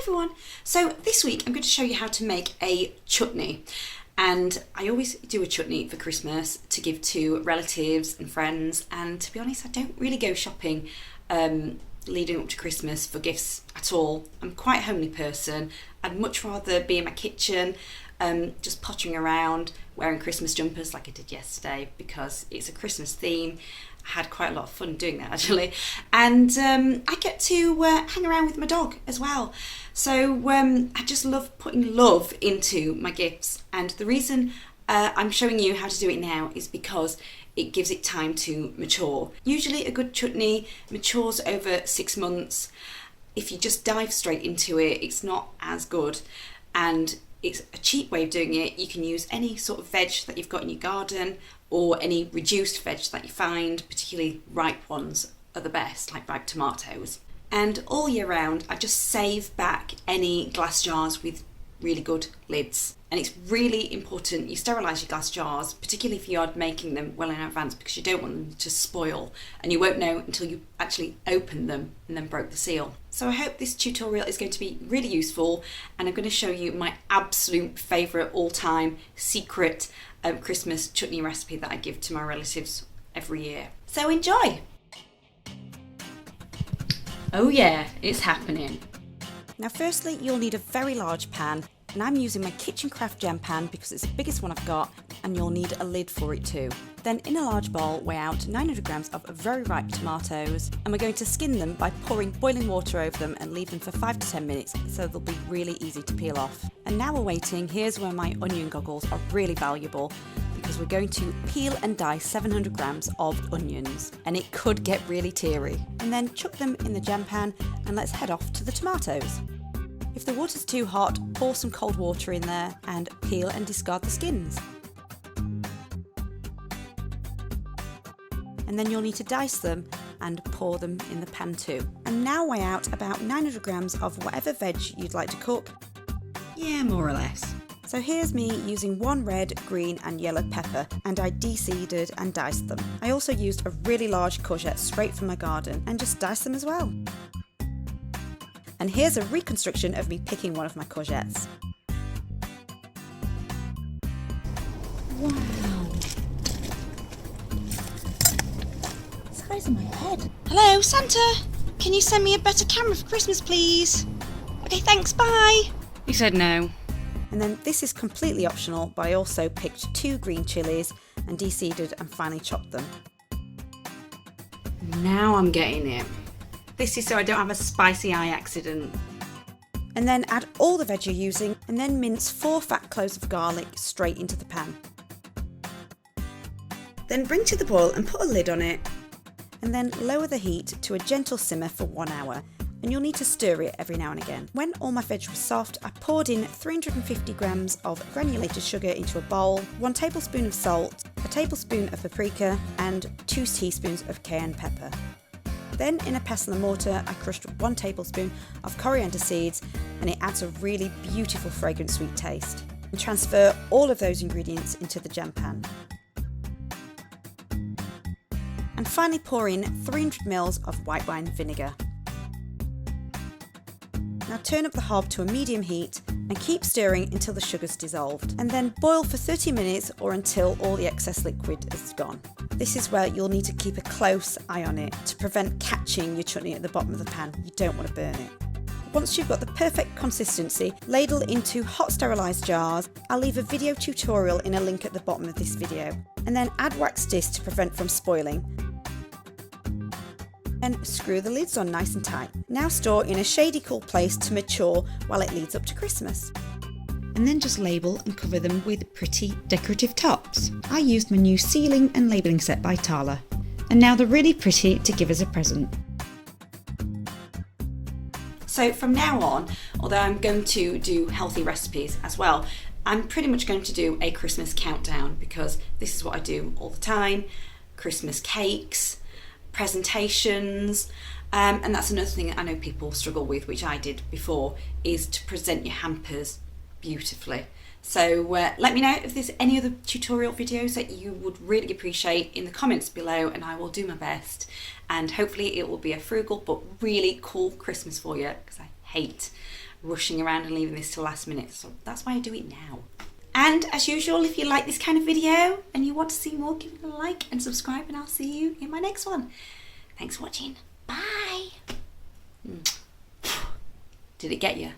everyone. So this week I'm going to show you how to make a chutney, and I always do a chutney for Christmas to give to relatives and friends, and to be honest I don't really go shopping leading up to Christmas for gifts at all. I'm quite a homely person. I'd much rather be in my kitchen just pottering around wearing Christmas jumpers like I did yesterday because it's a Christmas theme. I had quite a lot of fun doing that actually, and I get to hang around with my dog as well. So I just love putting love into my gifts, and the reason I'm showing you how to do it now is because it gives it time to mature. Usually a good chutney matures over 6 months. If you just dive straight into it, it's not as good, and it's a cheap way of doing it. You can use any sort of veg that you've got in your garden, or any reduced veg that you find, particularly ripe ones are the best, like ripe tomatoes. And all year round, I just save back any glass jars with really good lids. And it's really important you sterilise your glass jars, particularly if you are making them well in advance, because you don't want them to spoil, and you won't know until you actually open them and then broke the seal. So I hope this tutorial is going to be really useful, and I'm going to show you my absolute favourite all-time secret Christmas chutney recipe that I give to my relatives every year. So enjoy! Oh yeah, it's happening. Now firstly, you'll need a very large pan, and I'm using my kitchen craft gem pan because it's the biggest one I've got, and you'll need a lid for it too. Then in a large bowl, weigh out 900 grams of very ripe tomatoes, and we're going to skin them by pouring boiling water over them and leave them for 5 to 10 minutes so they'll be really easy to peel off. And now we're waiting, here's where my onion goggles are really valuable, because we're going to peel and dice 700 grams of onions, and it could get really teary. And then chuck them in the gem pan, and let's head off to the tomatoes. If the water's too hot, pour some cold water in there and peel and discard the skins. And then you'll need to dice them and pour them in the pan too. And now weigh out about 900 grams of whatever veg you'd like to cook. Yeah, more or less. So here's me using 1 red, green and yellow pepper, and I de-seeded and diced them. I also used a really large courgette straight from my garden and just diced them as well. And here's a reconstruction of me picking one of my courgettes. Wow. Size of my head. Hello, Santa! Can you send me a better camera for Christmas, please? Okay, thanks, bye! He said no. And then this is completely optional, but I also picked 2 green chilies and de-seeded and finely chopped them. Now I'm getting it. This is so I don't have a spicy eye accident. And then add all the veg you're using, and then mince 4 fat cloves of garlic straight into the pan. Then bring to the boil and put a lid on it. And then lower the heat to a gentle simmer for 1 hour. And you'll need to stir it every now and again. When all my veg was soft, I poured in 350 grams of granulated sugar into a bowl, 1 tablespoon of salt, a tablespoon of paprika, and 2 teaspoons of cayenne pepper. Then in a pestle and mortar, I crushed 1 tablespoon of coriander seeds, and it adds a really beautiful fragrant sweet taste. And transfer all of those ingredients into the gem pan. And finally pour in 300 ml of white wine vinegar. Now turn up the hob to a medium heat and keep stirring until the sugar's dissolved, and then boil for 30 minutes or until all the excess liquid is gone. This is where you'll need to keep a close eye on it to prevent catching your chutney at the bottom of the pan. You don't want to burn it. Once you've got the perfect consistency, ladle into hot sterilised jars. I'll leave a video tutorial in a link at the bottom of this video. And then add wax disc to prevent from spoiling. And screw the lids on nice and tight. Now store in a shady cool place to mature while it leads up to Christmas. And then just label and cover them with pretty decorative tops. I used my new sealing and labelling set by Tala, and now they're really pretty to give as a present. So from now on, although I'm going to do healthy recipes as well, I'm pretty much going to do a Christmas countdown, because this is what I do all the time. Christmas cakes, presentations, and that's another thing I know people struggle with, which I did before, is to present your hampers beautifully. So let me know if there's any other tutorial videos that you would really appreciate in the comments below, and I will do my best, and hopefully it will be a frugal but really cool Christmas for you, because I hate rushing around and leaving this till last minute. So that's why I do it now. And as usual, if you like this kind of video and you want to see more, give it a like and subscribe, and I'll see you in my next one. Thanks for watching. Bye. Did it get you?